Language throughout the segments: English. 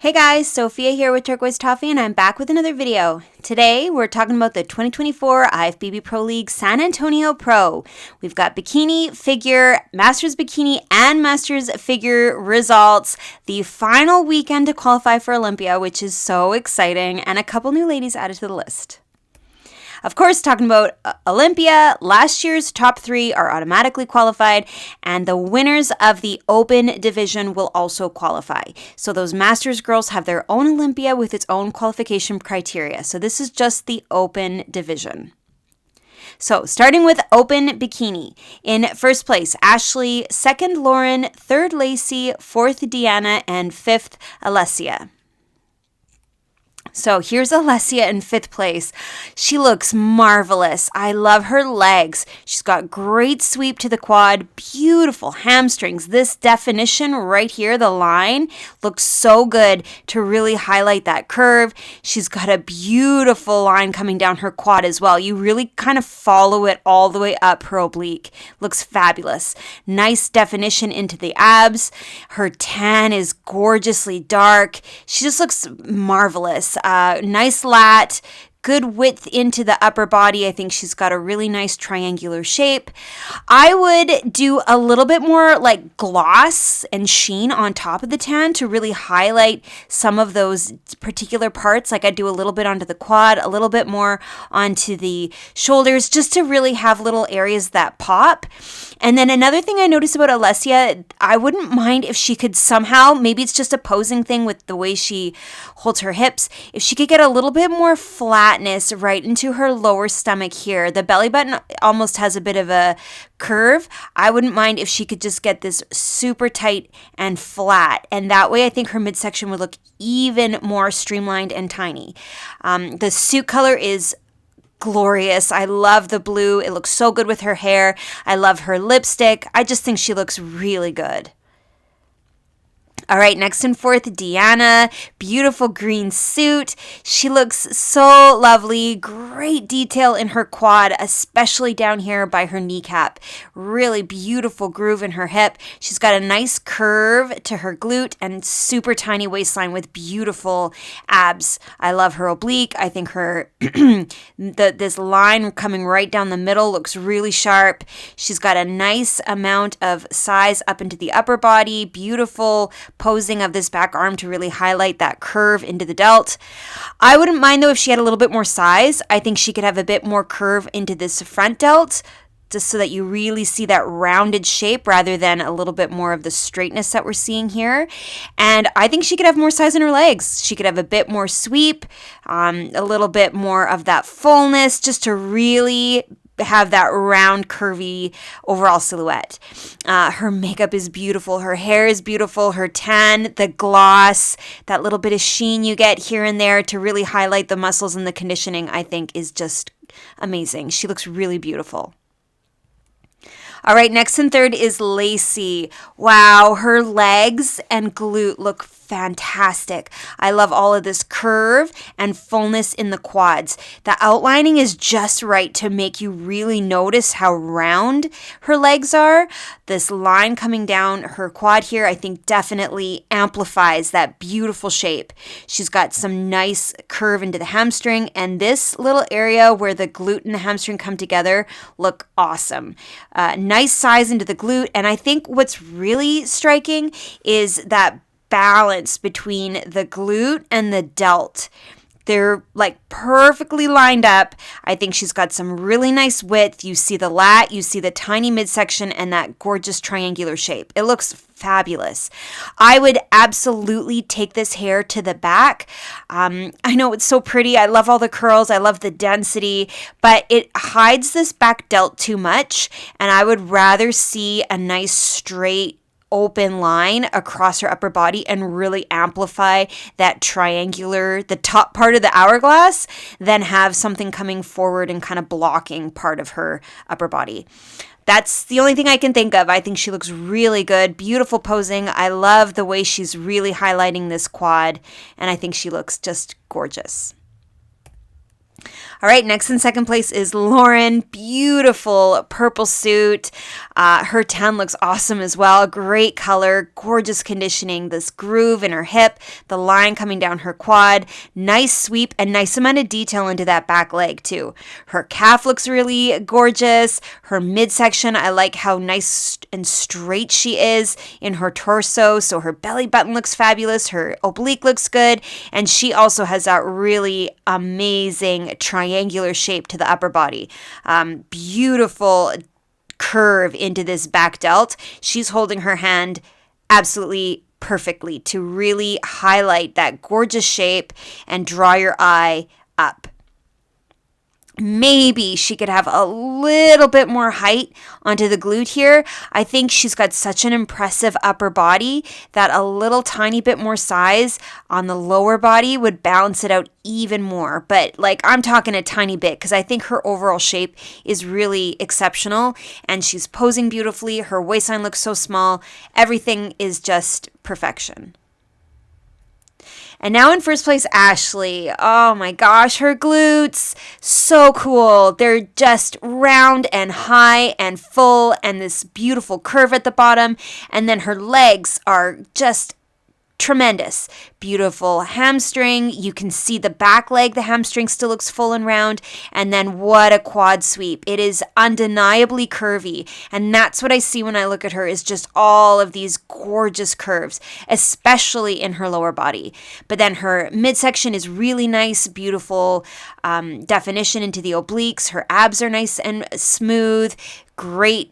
Hey guys, Sophia here with Turquoise Toffee, and I'm back with another video. Today, we're talking about the 2024 IFBB Pro League San Antonio Pro. We've got bikini, figure, Masters Bikini, and Masters Figure results. The final weekend to qualify for Olympia, which is so exciting, and a couple new ladies added to the list. Of course, talking about Olympia, last year's top 3 are automatically qualified, and the winners of the Open division will also qualify. So those Masters girls have their own Olympia with its own qualification criteria. So this is just the Open division. So starting with Open Bikini. In first place, Ashley, second, Lauren, third, Lacey, fourth, Deanna, and fifth, Alessia. So here's Alessia in 5th place. She looks marvelous. I love her legs. She's got great sweep to the quad, beautiful hamstrings. This definition right here, the line, looks so good to really highlight that curve. She's got a beautiful line coming down her quad as well. You really kind of follow it all the way up her oblique. Looks fabulous. Nice definition into the abs. Her tan is gorgeously dark. She just looks marvelous. Nice lat, good width into the upper body. I think she's got a really nice triangular shape. I would do a little bit more like gloss and sheen on top of the tan to really highlight some of those particular parts. Like I'd do a little bit onto the quad, a little bit more onto the shoulders, just to really have little areas that pop. And then another thing I noticed about Alessia, I wouldn't mind if she could somehow, maybe it's just a posing thing with the way she holds her hips, if she could get a little bit more flatness right into her lower stomach here. The belly button almost has a bit of a curve. I wouldn't mind if she could just get this super tight and flat. And that way I think her midsection would look even more streamlined and tiny. The suit color is glorious. I love the blue. It looks so good with her hair. I love her lipstick. I just think she looks really good. All right, next and fourth, Deanna. Beautiful green suit. She looks so lovely. Great detail in her quad, especially down here by her kneecap. Really beautiful groove in her hip. She's got a nice curve to her glute and super tiny waistline with beautiful abs. I love her oblique. I think her this line coming right down the middle looks really sharp. She's got a nice amount of size up into the upper body. Beautiful posing of this back arm to really highlight that curve into the delt. I wouldn't mind though if she had a little bit more size. I think she could have a bit more curve into this front delt, just so that you really see that rounded shape rather than a little bit more of the straightness that we're seeing here. And I think she could have more size in her legs. She could have a bit more sweep, a little bit more of that fullness, just to really have that round, curvy overall silhouette. Her makeup is beautiful. Her hair is beautiful. Her tan, the gloss, that little bit of sheen you get here and there to really highlight the muscles and the conditioning, I think is just amazing. She looks really beautiful. All right, next and third is Lacey. Wow, her legs and glute look fantastic. I love all of this curve and fullness in the quads. The outlining is just right to make you really notice how round her legs are. This line coming down her quad here, I think definitely amplifies that beautiful shape. She's got some nice curve into the hamstring, and this little area where the glute and the hamstring come together look awesome. Nice size into the glute, and I think what's really striking is that balance between the glute and the delt. They're like perfectly lined up. I think she's got some really nice width. You see the lat, you see the tiny midsection, and that gorgeous triangular shape. It looks fabulous. I would absolutely take this hair to the back. I know it's so pretty. I love all the curls. I love the density, but it hides this back delt too much, and I would rather see a nice straight open line across her upper body and really amplify that triangular, the top part of the hourglass, than have something coming forward and kind of blocking part of her upper body. That's the only thing I can think of. I think she looks really good. Beautiful posing. I love the way she's really highlighting this quad, and I think she looks just gorgeous. All right, next in second place is Lauren. Beautiful purple suit. Her tan looks awesome as well. Great color, gorgeous conditioning. This groove in her hip, the line coming down her quad. Nice sweep and nice amount of detail into that back leg too. Her calf looks really gorgeous. Her midsection, I like how nice and straight she is in her torso. So her belly button looks fabulous. Her oblique looks good. And she also has that really amazing triangular shape to the upper body. Beautiful curve into this back delt. She's holding her hand absolutely perfectly to really highlight that gorgeous shape and draw your eye up. Maybe she could have a little bit more height onto the glute here. I think she's got such an impressive upper body that a little tiny bit more size on the lower body would balance it out even more. But like, I'm talking a tiny bit because I think her overall shape is really exceptional and she's posing beautifully. Her waistline looks so small. Everything is just perfection. And now in first place, Ashley. Oh my gosh, her glutes, so cool. They're just round and high and full and this beautiful curve at the bottom. And then her legs are just tremendous. Beautiful hamstring. You can see the back leg, the hamstring still looks full and round. And then what a quad sweep. It is undeniably curvy. And that's what I see when I look at her is just all of these gorgeous curves, especially in her lower body. But then her midsection is really nice, beautiful definition into the obliques. Her abs are nice and smooth. Great.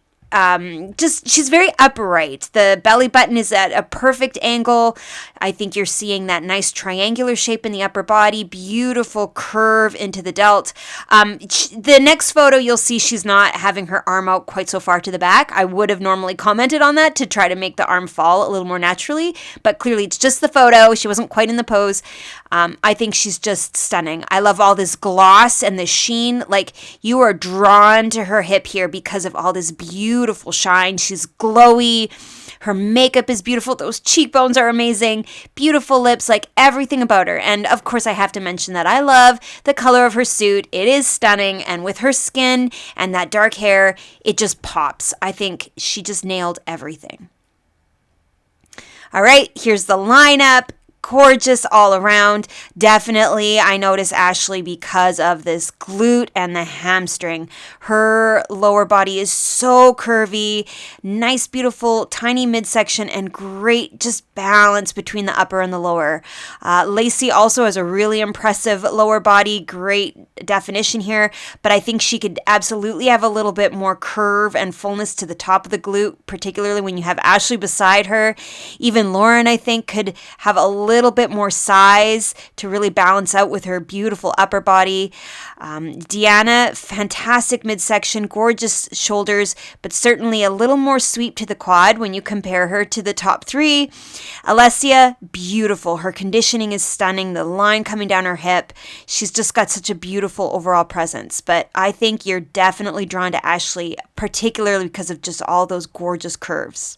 She's very upright. The belly button is at a perfect angle. I think you're seeing that nice triangular shape in the upper body, beautiful curve into the delt. The next photo you'll see she's not having her arm out quite so far to the back. I would have normally commented on that to try to make the arm fall a little more naturally, but clearly it's just the photo. She wasn't quite in the pose. I think she's just stunning. I love all this gloss and the sheen. Like, you are drawn to her hip here because of all this beautiful shine. She's glowy. Her makeup is beautiful. Those cheekbones are amazing. Beautiful lips, like everything about her. And of course, I have to mention that I love the color of her suit. It is stunning. And with her skin and that dark hair, it just pops. I think she just nailed everything. All right, here's the lineup. Gorgeous all around. Definitely, I notice Ashley because of this glute and the hamstring. Her lower body is so curvy, nice, beautiful, tiny midsection, and great just balance between the upper and the lower. Lacey also has a really impressive lower body, great definition here, but I think she could absolutely have a little bit more curve and fullness to the top of the glute, particularly when you have Ashley beside her. Even Lauren, I think, could have a little bit more size to really balance out with her beautiful upper body. Deanna, fantastic midsection, gorgeous shoulders, but certainly a little more sweep to the quad when you compare her to the top three. Alessia, beautiful. Her conditioning is stunning. The line coming down her hip. She's just got such a beautiful overall presence. But I think you're definitely drawn to Ashley, particularly because of just all those gorgeous curves.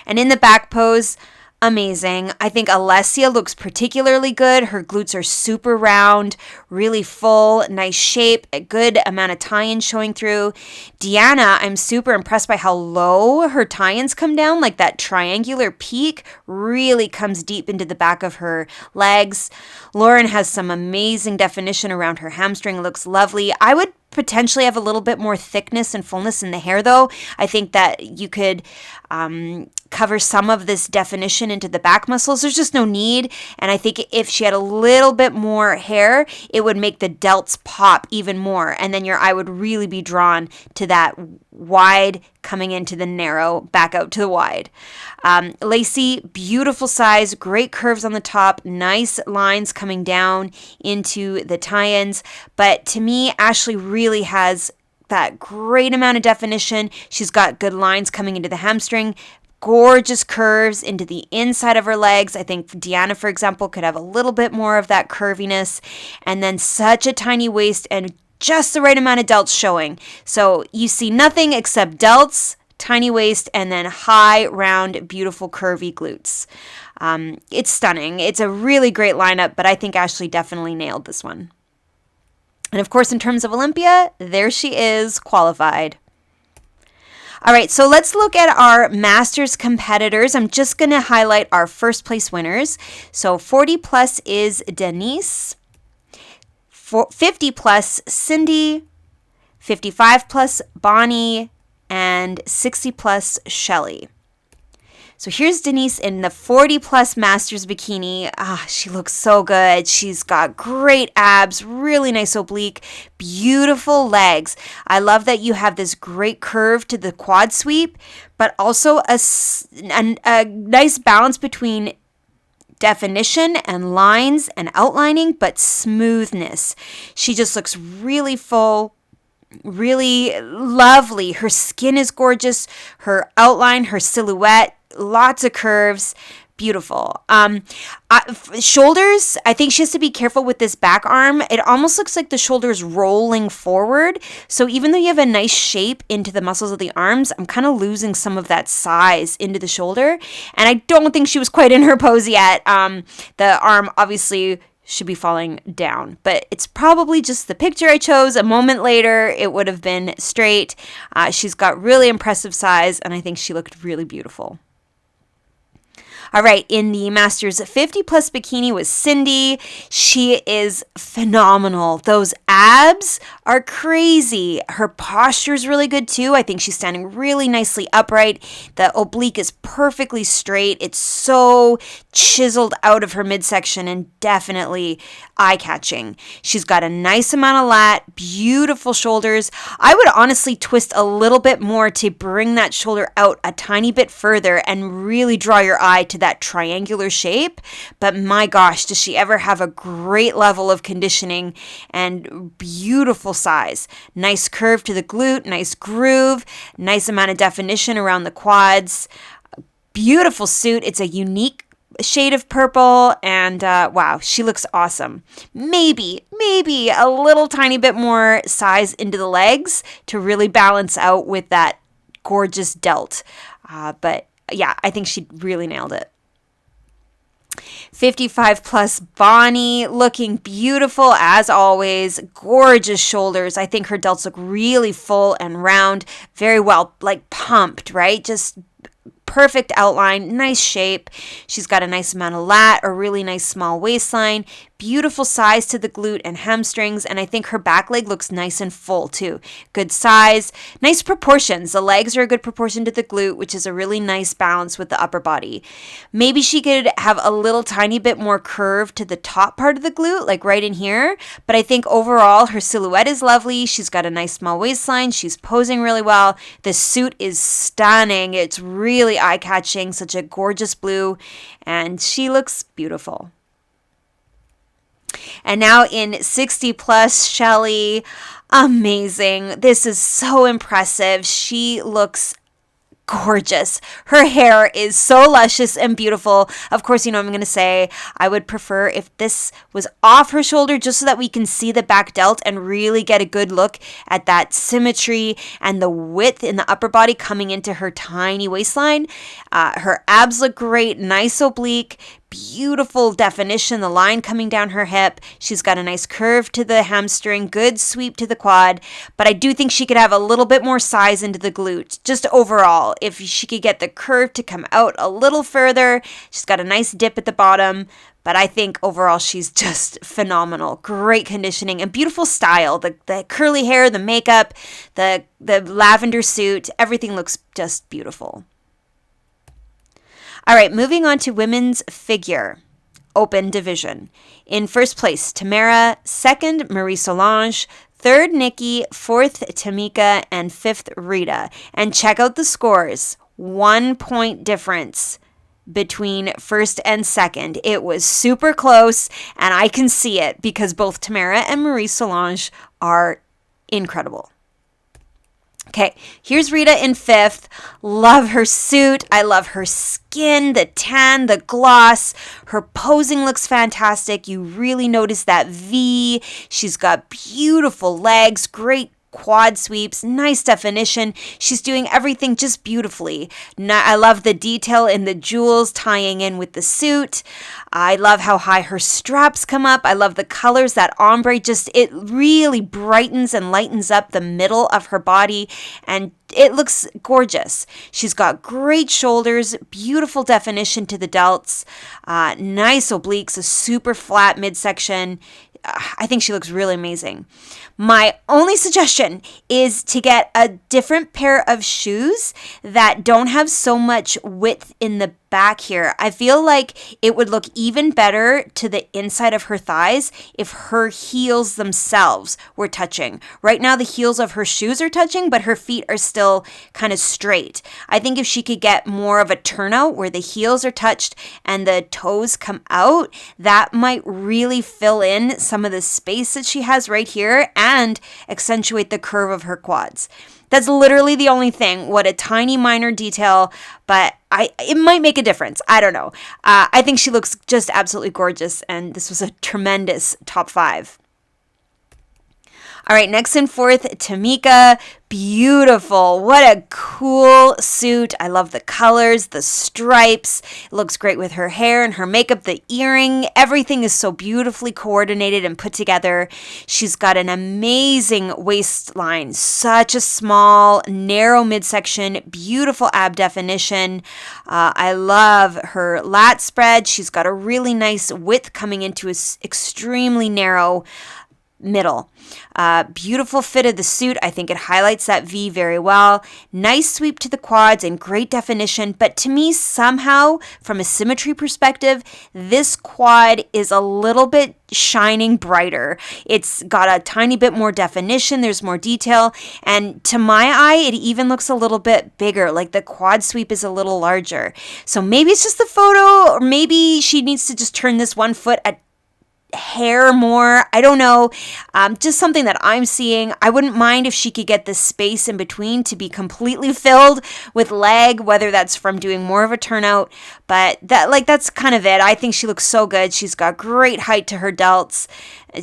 And in the back pose, amazing. I think Alessia looks particularly good. Her glutes are super round, really full, nice shape, a good amount of tie-in showing through. Deanna, I'm super impressed by how low her tie-ins come down, like that triangular peak really comes deep into the back of her legs. Lauren has some amazing definition around her hamstring. It looks lovely. I would potentially have a little bit more thickness and fullness in the hair though. I think that you could cover some of this definition into the back muscles. There's just no need. And I think if she had a little bit more hair, it would make the delts pop even more. And then your eye would really be drawn to that wide coming into the narrow, back out to the wide. Lacey, beautiful size, great curves on the top, nice lines coming down into the tie-ins. But to me, Ashley really has that great amount of definition. She's got good lines coming into the hamstring, gorgeous curves into the inside of her legs. I think Deanna, for example, could have a little bit more of that curviness, and then such a tiny waist and just the right amount of delts showing. So you see nothing except delts, tiny waist, and then high, round, beautiful, curvy glutes. It's stunning. It's a really great lineup, but I think Ashley definitely nailed this one. And of course, in terms of Olympia, there she is, qualified. All right, so let's look at our Masters competitors. I'm just going to highlight our first place winners. So 40 plus is Denise, 50 plus Cindy, 55 plus Bonnie, and 60 plus Shelly. So here's Denise in the 40 plus Masters bikini. She looks so good. She's got great abs, really nice oblique, beautiful legs. I love that you have this great curve to the quad sweep, but also a nice balance between definition and lines and outlining, but smoothness. She just looks really full, really lovely. Her skin is gorgeous. Her outline, her silhouette, lots of curves, beautiful. Shoulders, I think she has to be careful with this back arm. It almost looks like the shoulders rolling forward. So even though you have a nice shape into the muscles of the arms, I'm kind of losing some of that size into the shoulder. And I don't think she was quite in her pose yet. The arm obviously should be falling down, but it's probably just the picture I chose. A moment later, it would have been straight. She's got really impressive size, and I think she looked really beautiful. All right, in the Masters 50 plus bikini was Cindy. She is phenomenal. Those abs are crazy. Her posture is really good too. I think she's standing really nicely upright. The oblique is perfectly straight. It's so chiseled out of her midsection and definitely eye-catching. She's got a nice amount of lat, beautiful shoulders. I would honestly twist a little bit more to bring that shoulder out a tiny bit further and really draw your eye to that triangular shape. But my gosh, does she ever have a great level of conditioning and beautiful size. Nice curve to the glute, nice groove, nice amount of definition around the quads. Beautiful suit. It's a unique shade of purple, and wow, she looks awesome. Maybe a little tiny bit more size into the legs to really balance out with that gorgeous delt. But yeah, I think she really nailed it. 55 plus Bonnie, looking beautiful as always. Gorgeous shoulders. I think her delts look really full and round, very well, like pumped, right? Just perfect outline, nice shape. She's got a nice amount of lat, a really nice small waistline, beautiful size to the glute and hamstrings, and I think her back leg looks nice and full too. Good size, nice proportions. The legs are a good proportion to the glute, which is a really nice balance with the upper body. Maybe she could have a little tiny bit more curve to the top part of the glute, like right in here, but I think overall her silhouette is lovely. She's got a nice small waistline. She's posing really well. The suit is stunning. It's really eye-catching, such a gorgeous blue, and she looks beautiful. And now in 60 plus, Shelly, amazing. This is so impressive. She looks gorgeous. Her hair is so luscious and beautiful. Of course, I'm going to say I would prefer if this was off her shoulder just so that we can see the back delt and really get a good look at that symmetry and the width in the upper body coming into her tiny waistline. Her abs look great, nice oblique, beautiful definition, the line coming down her hip. She's got a nice curve to the hamstring, good sweep to the quad, but I do think she could have a little bit more size into the glute, just overall. If she could get the curve to come out a little further, she's got a nice dip at the bottom, but I think overall she's just phenomenal. Great conditioning and beautiful style. The curly hair, the makeup, the lavender suit, everything looks just beautiful. All right, moving on to women's figure, open division. In first place, Tamara. Second, Marie-Solange. Third, Nikki. Fourth, Tamika. And fifth, Rita. And check out the scores. 1 point difference between first and second. It was super close, and I can see it because both Tamara and Marie-Solange are incredible. Okay, here's Rita in fifth. Love her suit. I love her skin, the tan, the gloss. Her posing looks fantastic. You really notice that V. She's got beautiful legs, great quad sweeps, nice definition. She's doing everything just beautifully. I love the detail in the jewels tying in with the suit. I love how high her straps come up. I love the colors. That ombre it really brightens and lightens up the middle of her body, and it looks gorgeous. She's got great shoulders, beautiful definition to the delts, nice obliques, a super flat midsection. I think she looks really amazing. My only suggestion is to get a different pair of shoes that don't have so much width in the back here. I feel like it would look even better to the inside of her thighs if her heels themselves were touching. Right now, the heels of her shoes are touching, but her feet are still kind of straight. I think if she could get more of a turnout where the heels are touched and the toes come out, that might really fill in some of the space that she has right here and accentuate the curve of her quads. That's literally the only thing. What a tiny minor detail, but it might make a difference. I don't know. I think she looks just absolutely gorgeous, and this was a tremendous top 5. All right, next and fourth, Tamika. Beautiful. What a cool suit. I love the colors, the stripes. It looks great with her hair and her makeup, the earring. Everything is so beautifully coordinated and put together. She's got an amazing waistline. Such a small, narrow midsection. Beautiful ab definition. I love her lat spread. She's got a really nice width coming into an extremely narrow middle. Beautiful fit of the suit. I think it highlights that V very well. Nice sweep to the quads and great definition. But to me, somehow, from a symmetry perspective, this quad is a little bit shining brighter. It's got a tiny bit more definition. There's more detail. And to my eye, it even looks a little bit bigger. Like the quad sweep is a little larger. So maybe it's just the photo, or maybe she needs to just turn this one foot a hair more. I don't know. Just something that I'm seeing. I wouldn't mind if she could get the space in between to be completely filled with leg, whether that's from doing more of a turnout, but that's kind of it. I think she looks so good. She's got great height to her delts.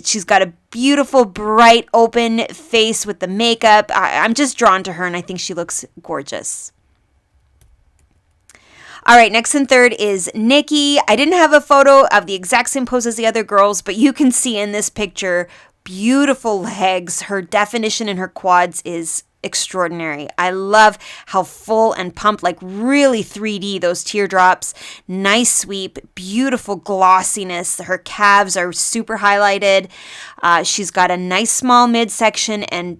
She's got a beautiful, bright, open face with the makeup. I'm just drawn to her, and I think she looks gorgeous. All right, next and third is Nikki. I didn't have a photo of the exact same pose as the other girls, but you can see in this picture, beautiful legs. Her definition in her quads is extraordinary. I love how full and pumped, like really 3D, those teardrops. Nice sweep, beautiful glossiness. Her calves are super highlighted. She's got a nice small midsection and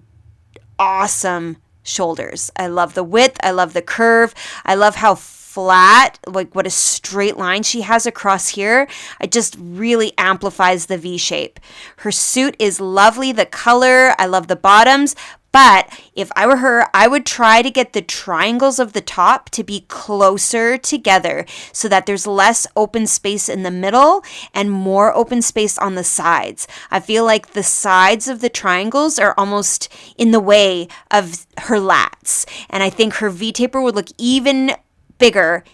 awesome shoulders. I love the width. I love the curve. I love how flat, like what a straight line she has across here. It just really amplifies the V shape. Her suit is lovely. The color, I love the bottoms. But if I were her, I would try to get the triangles of the top to be closer together so that there's less open space in the middle and more open space on the sides. I feel like the sides of the triangles are almost in the way of her lats. And I think her V-taper would look even bigger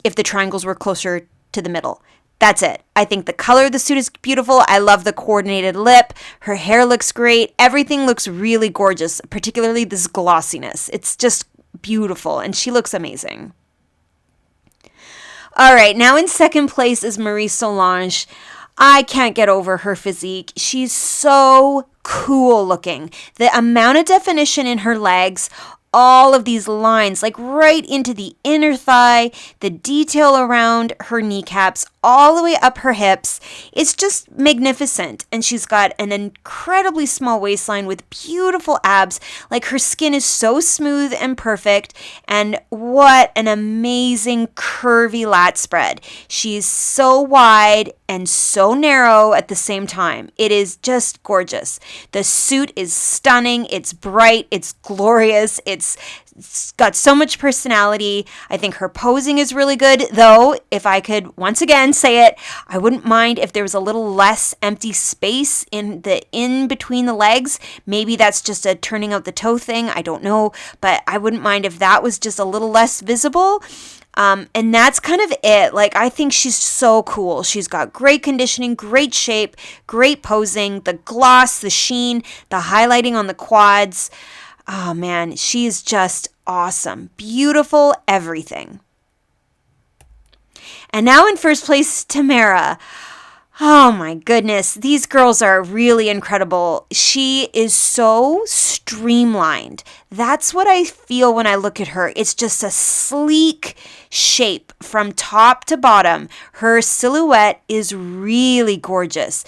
if the triangles were closer to the middle. That's it. I think the color of the suit is beautiful. I love the coordinated lip. Her hair looks great. Everything looks really gorgeous, particularly this glossiness. It's just beautiful, and she looks amazing. All right, now in second place is Marie-Solange. I can't get over her physique. She's so cool looking. The amount of definition in her legs, all of these lines, like right into the inner thigh, the detail around her kneecaps, all the way up her hips. It's just magnificent. And she's got an incredibly small waistline with beautiful abs. Like her skin is so smooth and perfect. And what an amazing curvy lat spread. She's so wide and so narrow at the same time. It is just gorgeous. The suit is stunning. It's bright. It's glorious. It's got so much personality. I think her posing is really good, though if I could once again say it, I wouldn't mind if there was a little less empty space in between the legs. Maybe that's just a turning out the toe thing. I don't know, but I wouldn't mind if that was just a little less visible. And that's kind of it. Like, I think she's so cool. She's got great conditioning, great shape, great posing, the gloss, the sheen, the highlighting on the quads. Oh man, she's just awesome. Beautiful, everything. And now in first place, Tamara. Oh my goodness, these girls are really incredible. She is so streamlined. That's what I feel when I look at her. It's just a sleek shape from top to bottom. Her silhouette is really gorgeous.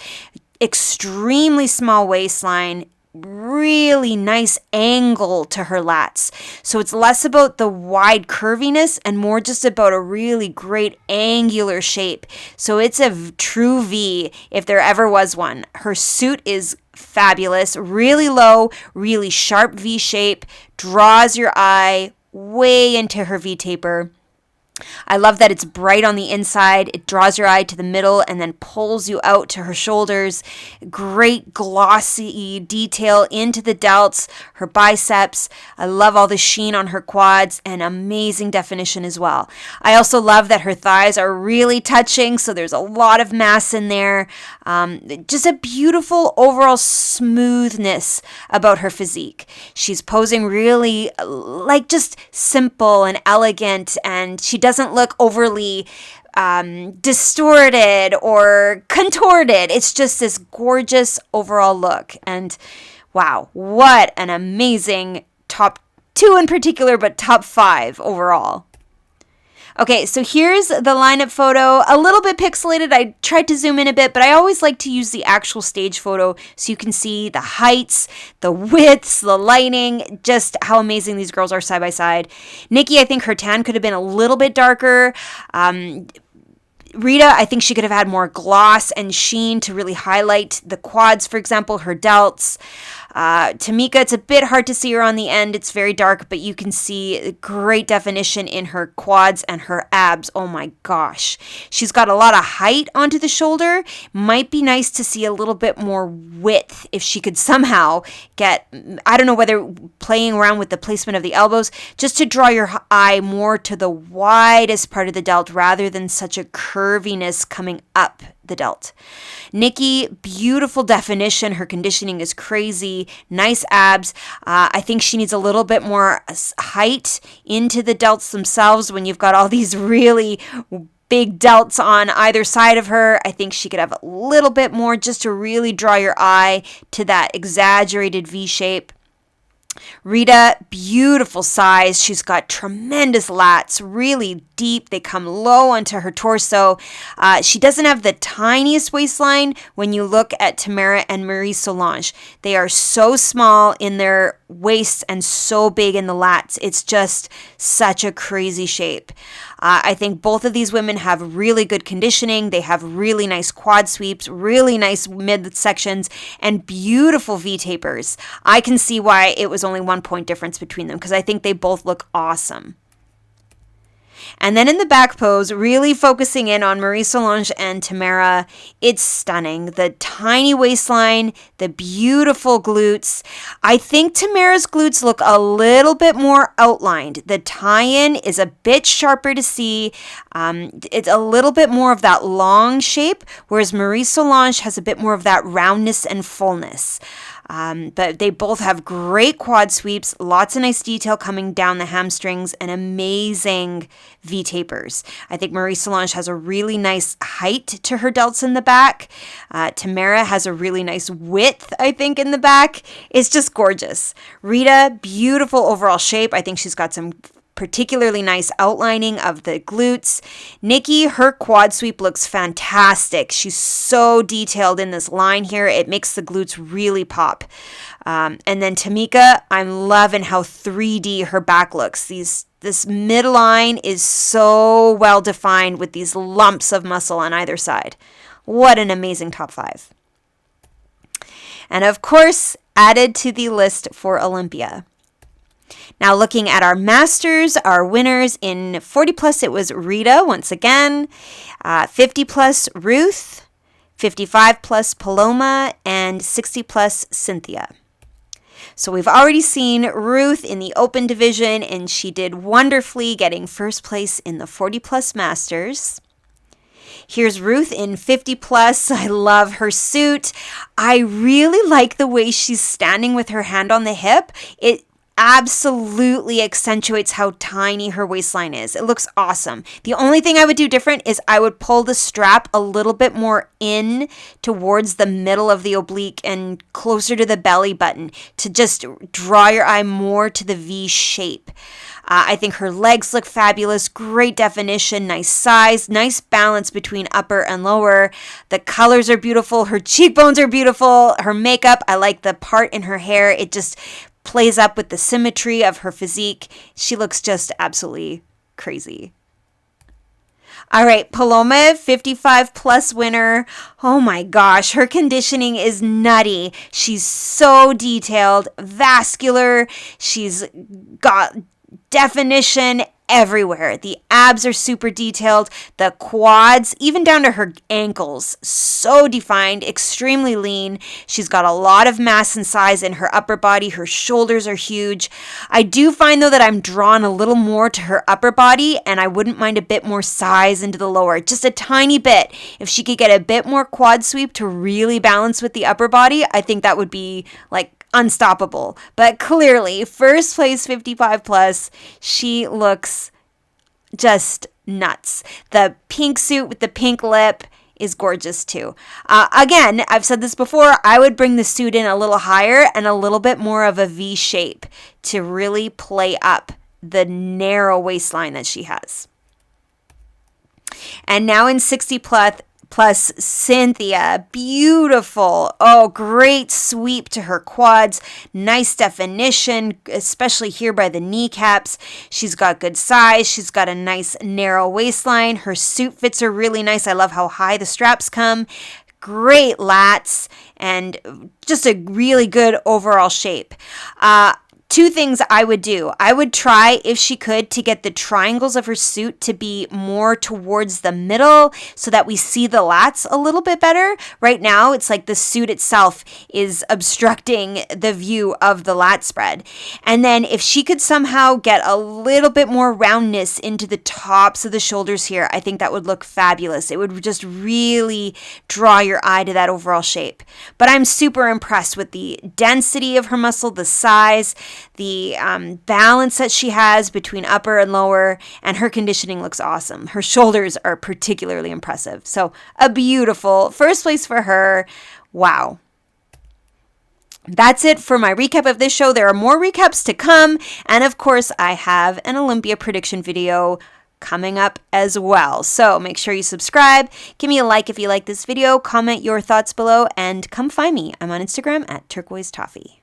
Extremely small waistline, really nice angle to her lats. So it's less about the wide curviness and more just about a really great angular shape. So it's a true V if there ever was one. Her suit is fabulous, really low, really sharp V shape, draws your eye way into her V taper. I love that it's bright on the inside. It draws your eye to the middle and then pulls you out to her shoulders. Great glossy detail into the delts, her biceps. I love all the sheen on her quads and amazing definition as well. I also love that her thighs are really touching, so there's a lot of mass in there. Just a beautiful overall smoothness about her physique. She's posing really like just simple and elegant, and she doesn't look overly distorted or contorted. It's just this gorgeous overall look. And wow, what an amazing top 2 in particular, but top 5 overall. Okay, so here's the lineup photo, a little bit pixelated. I tried to zoom in a bit, but I always like to use the actual stage photo so you can see the heights, the widths, the lighting, just how amazing these girls are side by side. Nikki, I think her tan could have been a little bit darker. Rita, I think she could have had more gloss and sheen to really highlight the quads, for example, her delts. Tamika, it's a bit hard to see her on the end. It's very dark, but you can see great definition in her quads and her abs. Oh my gosh. She's got a lot of height onto the shoulder. Might be nice to see a little bit more width if she could somehow get, I don't know whether playing around with the placement of the elbows, just to draw your eye more to the widest part of the delt rather than such a curviness coming up the delt. Nikki, beautiful definition. Her conditioning is crazy. Nice abs. I think she needs a little bit more height into the delts themselves when you've got all these really big delts on either side of her. I think she could have a little bit more just to really draw your eye to that exaggerated V shape. Rita, beautiful size. She's got tremendous lats, really deep. They come low onto her torso. She doesn't have the tiniest waistline when you look at Tamara and Marie-Solange. They are so small in their waists and so big in the lats. It's just such a crazy shape. I think both of these women have really good conditioning. They have really nice quad sweeps, really nice midsections, and beautiful V-tapers. I can see why it was only 1 point difference between them because I think they both look awesome. And then in the back pose, really focusing in on Marie-Solange and Tamara, it's stunning. The tiny waistline, the beautiful glutes. I think Tamara's glutes look a little bit more outlined. The tie-in is a bit sharper to see. It's a little bit more of that long shape, whereas Marie-Solange has a bit more of that roundness and fullness. But they both have great quad sweeps, lots of nice detail coming down the hamstrings, and amazing V-tapers. I think Marie-Solange has a really nice height to her delts in the back. Tamara has a really nice width, I think, in the back. It's just gorgeous. Rita, beautiful overall shape. I think she's got some particularly nice outlining of the glutes. Nikki, her quad sweep looks fantastic. She's so detailed in this line here. It makes the glutes really pop. And then Tamika, I'm loving how 3D her back looks. This midline is so well defined with these lumps of muscle on either side. What an amazing top 5. And of course, added to the list for Olympia. Now looking at our masters, our winners in 40 plus, it was Rita once again, 50 plus Ruth, 55 plus Paloma, and 60 plus Cynthia. So we've already seen Ruth in the open division, and she did wonderfully, getting first place in the 40 plus masters. Here's Ruth in 50 plus. I love her suit. I really like the way she's standing with her hand on the hip. It absolutely accentuates how tiny her waistline is. It looks awesome. The only thing I would do different is I would pull the strap a little bit more in towards the middle of the oblique and closer to the belly button to just draw your eye more to the V shape. I think her legs look fabulous, great definition, nice size, nice balance between upper and lower. The colors are beautiful, her cheekbones are beautiful, her makeup, I like the part in her hair. It just plays up with the symmetry of her physique. She looks just absolutely crazy. All right, Paloma, 55 plus winner. Oh my gosh, her conditioning is nutty. She's so detailed, vascular. She's got definition everywhere. The abs are super detailed. The quads, even down to her ankles, so defined, extremely lean. She's got a lot of mass and size in her upper body. Her shoulders are huge. I do find, though, that I'm drawn a little more to her upper body, and I wouldn't mind a bit more size into the lower, just a tiny bit. If she could get a bit more quad sweep to really balance with the upper body, I think that would be like unstoppable. But clearly, first place 55 plus, she looks just nuts. The pink suit with the pink lip is gorgeous too. Again, I've said this before, I would bring the suit in a little higher and a little bit more of a V shape to really play up the narrow waistline that she has. And now in 60 plus Cynthia, beautiful. Oh, great sweep to her quads, nice definition, especially here by the kneecaps. She's got good size. She's got a nice narrow waistline. Her suit fits her really nice. I love how high the straps come. Great lats and just a really good overall shape. Two things I would do. I would try, if she could, to get the triangles of her suit to be more towards the middle so that we see the lats a little bit better. Right now, it's like the suit itself is obstructing the view of the lat spread. And then if she could somehow get a little bit more roundness into the tops of the shoulders here, I think that would look fabulous. It would just really draw your eye to that overall shape. But I'm super impressed with the density of her muscle, the size, the balance that she has between upper and lower, and her conditioning looks awesome. Her shoulders are particularly impressive. So a beautiful first place for her. Wow. That's it for my recap of this show. There are more recaps to come. And of course, I have an Olympia prediction video coming up as well. So make sure you subscribe. Give me a like if you like this video. Comment your thoughts below and come find me. I'm on Instagram at Turquoise Toffee.